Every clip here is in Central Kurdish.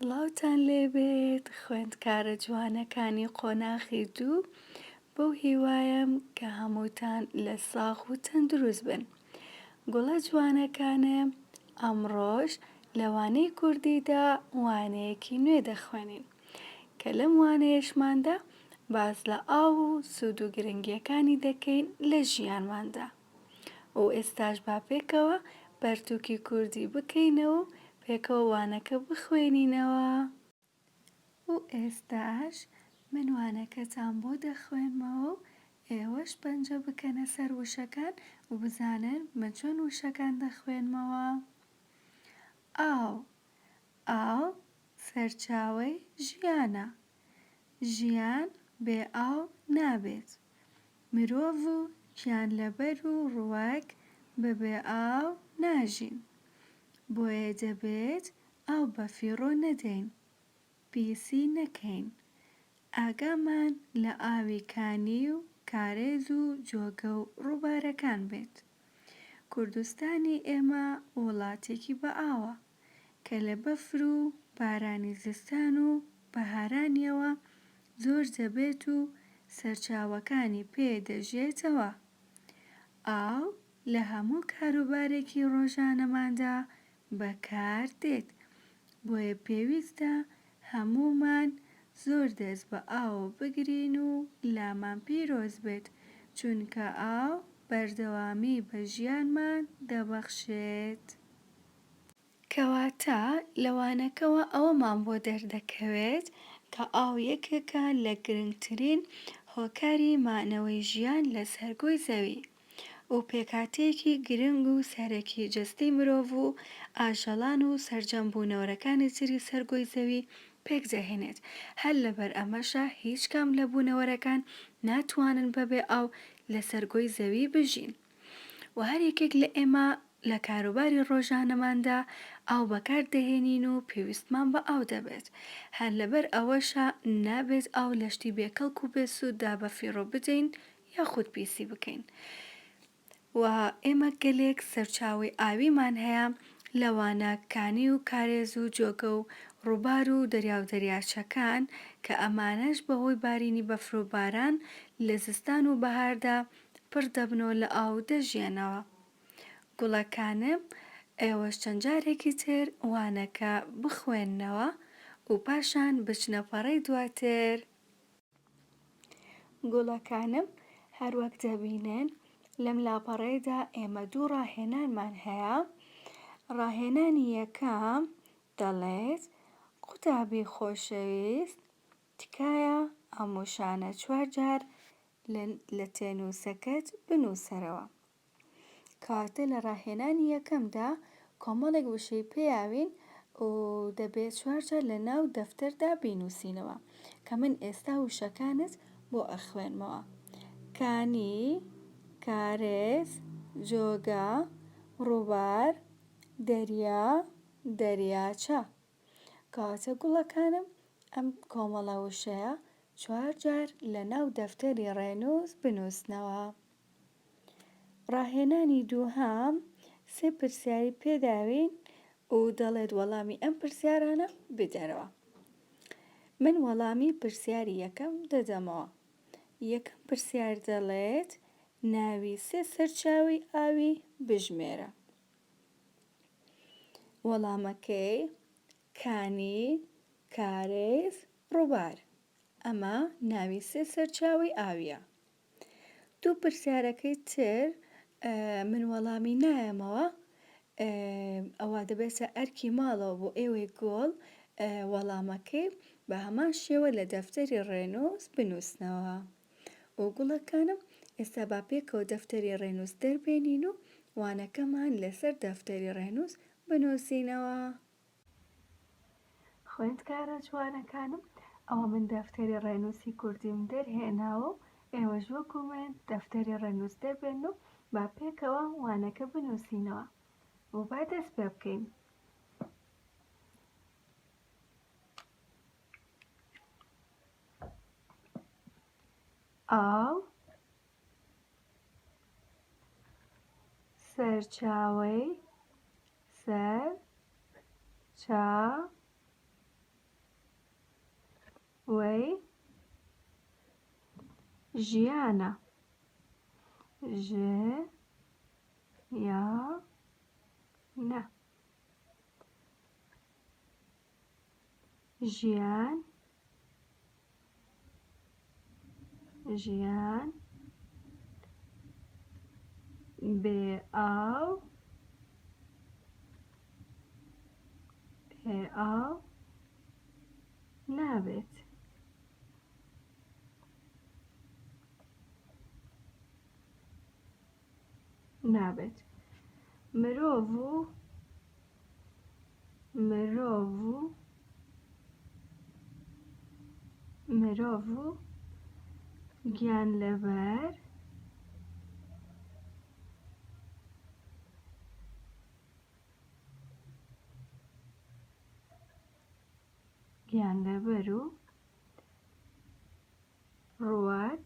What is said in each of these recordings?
سڵاوتان لێبێت خوێندکارە جوانەکانی قۆناغی دوو بەو هیوایەم کە هەمووتان لە ساغ و تەندروست بن. گوڵە جوانەکانە ئەمڕۆژ لە وانەی کوردیدا وانەیەکی نوێ دەخوێنین کە لەم وانەیەشماندا باس لە ئاو و سوود و گرنگیەکانی دەکەین لە ژیانماندا. و ئێستاش با پێکەوە بەرتووکی کوردی بکەینەوە و پێکەوە وانەکە بخوێنینەوە. و ئێستاش من وانەکەتان بۆ دەخوێنمەوە و ئێوەش پەنجە بکەنە سەر وشەکان و بزانن من چۆن وشەکان دەخوێنمەوە. ئاو، ئاو سەرچاوەی ژیانە. ژیان بێ ئاو نابێت. مرۆڤ و گیانلەبەر و ڕووەک بەبێ ئاو ناژین. بۆیە دەبێت ئاو بە فیڕۆ نەدەین، پیسی نەکەین. ئاگامان لە ئاوی کانی و کارێز و جۆگە و ڕووبارەکان بێت. کوردستانی ئێمە وڵاتێکی بە ئاوە کە لە بەفر و بارانی زستان و بەهارانیەوە زۆر دەبێت و سەرچاوەکانی پێ دەژێتەوە. ئاو لە هەموو کاروبارێکی ڕۆژانەماندا بەکار دێت، بۆیە پێویستە هەموومان زۆر دەست بە ئاو بگرین و لامان پیرۆز بێت، چونکە ئاو بەردەوامی بە ژیانمان دەبەخشێت. کەواتە لەوانەکەوە ئەوەمان بۆ دەردەکەوێت کە ئاو یەکێکە لە گرنگترین هۆکاری مانەوەی ژیان لە سەرگۆی زەوی و پێکهاتەیەکی گرنگ و سەرەکی جەستەی مرۆڤ و ئاژەڵان و سەرجەمبوونەوەرەکانی تری سەرگۆی زەوی پێک دەهێنێت. هەر لەبەر ئەمەشە هیچ کام لە بوونەوەرەکان ناتوانن بەبێ ئاو لە سەرگۆی زەوی بژین. و هەر یەکێک لە ئێمە لە کاروباری ڕۆژانەماندا ئاو بەکاردەهێنین و پێویستمان بە ئاو دەبێت. هەر لەبەر ئەوەشە نابێت ئاو لە شتی بێکەڵک و بێسووددا بە فیڕۆ بدەین یاخود پیسی بکەین. و ئێمە گەلێک سەرچاوەی ئاویمان هەیە لەوانە کانی و کارێز و جۆگە و ڕووبار و دەریا و دەریاچەکان کە ئەمانەش بەهۆی بارینی بەفر و باران لە زستان و بەهاردا پڕ دەبنەوە لە ئاو دەژێنەوە. گوڵەکانم ئێوەش چەند جارێکی تر وانەکە بخوێننەوە و پاشان بچنە پەڕەی دواتر. گوڵەکانم هەروەک دەبینن لەم لاپەڕەیەدا ئێمە دوو ڕاهێنانمان هەیە. ڕاهێنانی یەکەم دەڵێت قوتابی خۆشەویست تکایە ئەم وشانە 4 جار لە تێنووسەکەت بنووسەرەوە. کەواتە لە ڕاهێنانی یەکەمدا کۆمەڵێک وشەی پێیاوین و دەبێت 4 جار لە ناو دەفتەردا بینووسینەوە کە من ئێستا وشەکانت بۆ ئەخوێنمەوە. کانی، کارێز، جۆگە، ڕووبار، دەریا، دەریاچە. کەواتە گوڵەکانم ئەم کۆمەڵە وشەیە 4 جار لە ناو دەفتەری ڕێنووس بنووسنەوە. ڕاهێنانی دووهەم 3 پرسیاری پێداوین و دەڵێت وەڵامی ئەم پرسیارانە بدەرەوە. من وەڵامی پرسیاری یەکەم دەدەمەوە. یەکەم پرسیار دەڵێت ناوی 3 سەرچاوەی ئاوی بژمێرە. وەڵامەکەی کانی، کارێز، ڕووبار. ئەمە ناوی 3 سەرچاوەی ئاویە. دوو پرسیارەکەی تر من وەڵامی نایەمەوە، ئەوە دەبێتە ئەرکی ماڵەوە بۆ ئێوەی گۆڵ وەڵامەکەی بە هەمان شێوە لە دەفتەری ڕێنووس بنووسنەوە. و گوڵەکانم ئێستا با پێکەوە دەفتەری ڕێنووس دەربێنین و وانەکەمان لەسەر دەفتەری ڕێنووس بنووسینەوە. خوێندکارە جوانەکانم ئەوە من دەفتەری ڕێنووسی کوردیم دەرهێناوە و ئێوەش وەکو من دەفتەری ڕێنووس دەربێن و با پێکەوە وانەکە بنووسینەوە و با دەست پێ بکەین. ئاو سەرچاوەی سەرچاوەی وەی ژیانە ژیانە ژیان ژیان بێ ئاو نابێت مرۆڤ و گیانلەبەر و ڕووەک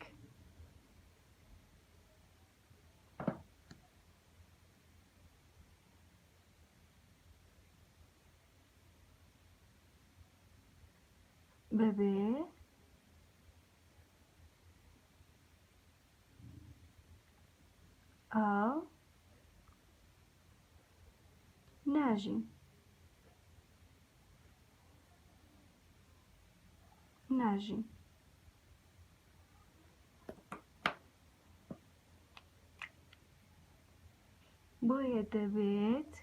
بەبێ ئاو ناژین بۆیە دەبێت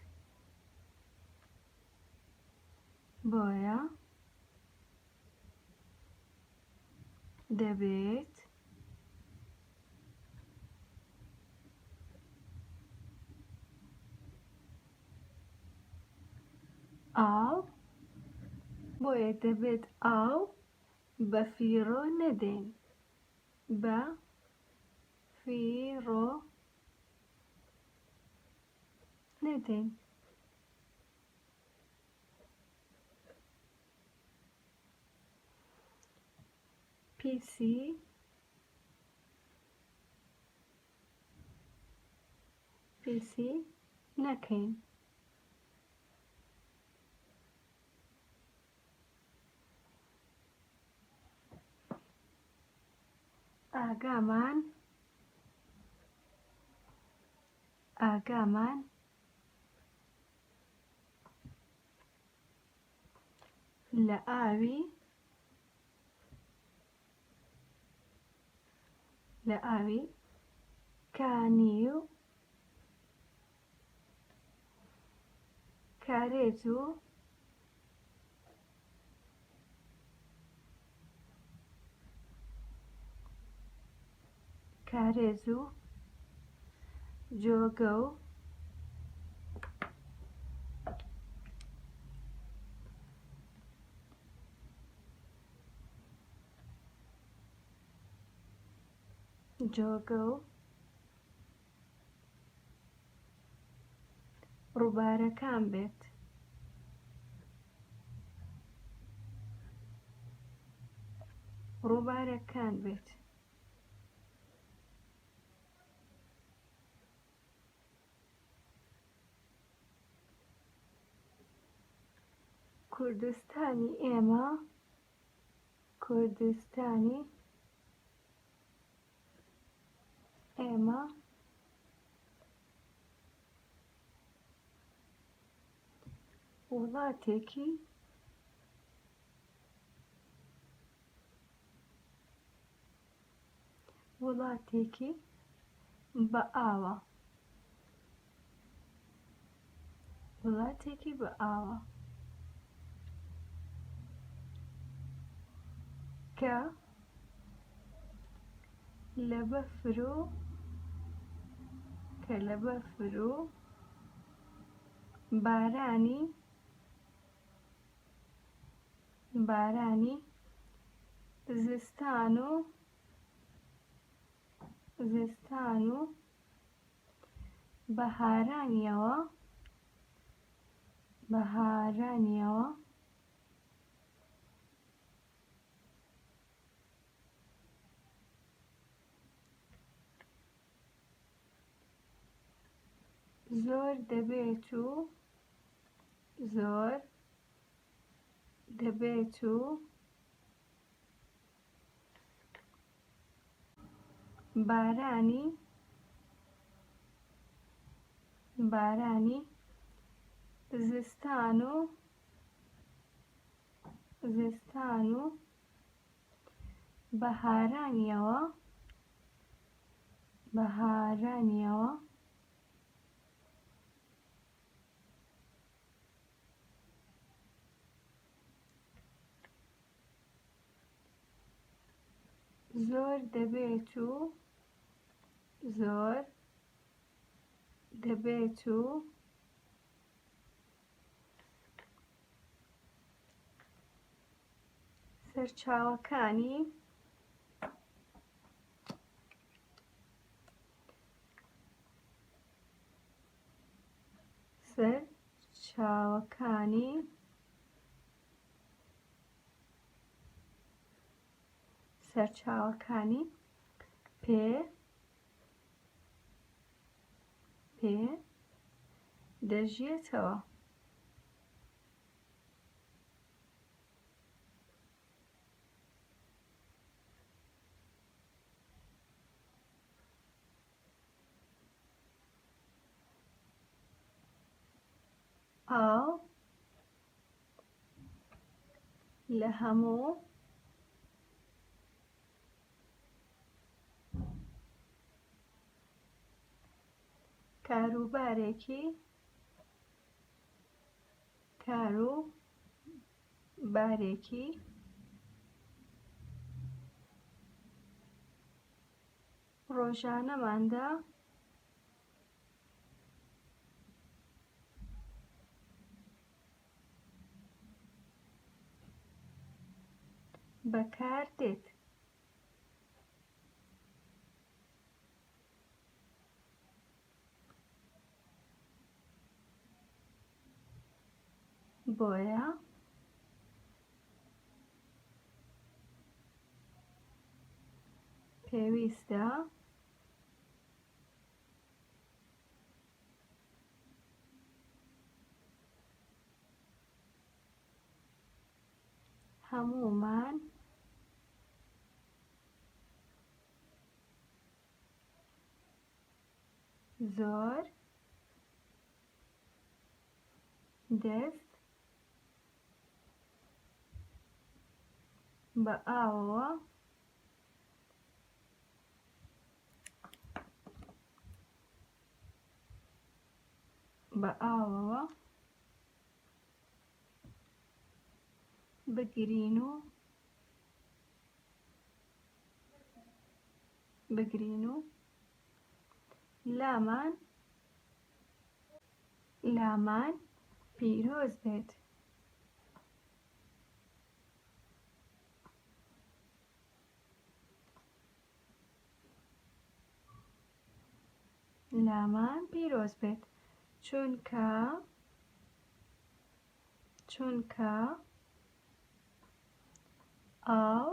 ئاو بە فیڕۆ نەدەین پیسی نەکەین ئاگامان لە ئاوی کانی و کارێز و جۆگە و ڕووبارەکان بێت کوردستانی ئێمە وڵاتێکی بە ئاوە کە لە بەفر و بارانی زستان و بەهارانیەوە زۆر دەبێت و بارانی زستان و بەهارانیەوە زۆر دەبێت و سەرچاوەکانی پێ دەژێتەوە. ئاو لە هەموو کاروبارێکی ڕۆژانەماندا بەکاردێت. بۆیە پێویستە هەموومان زۆر دەست بە ئاوەوە بگرین و لامان پیرۆز بێت. چونکە ئاو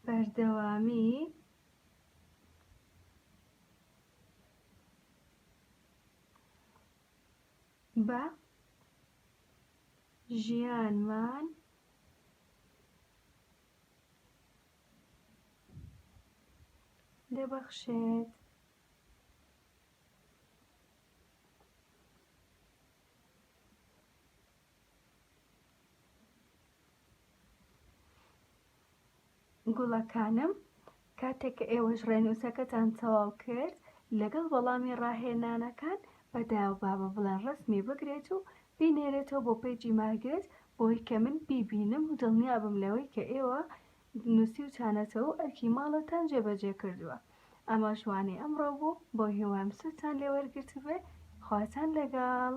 بەردەوامی بە ژیانمان دەبەخشێت. گوڵەکانم، کاتێک کە ئێوەش ڕێنووسەکەتان تەواو کرد لەگەڵ وەڵامی ڕاهێنانەکان بەداوابە بڵێن ڕەسمی بگرێت و بینێرێتەوە بۆ پەیجی مارگرێت بۆی کە من بیبینم و دڵنیا بم لەوەی کە ئێوە نووسیوتانەتەوە و ئەرکی ماڵەتان جێبەجێ کردووە. ئەمە ژوانەی ئەمڕۆ بوو، بۆ هیوام سوودتان لێوەرگرت بێ. خواتان لەگەڵ.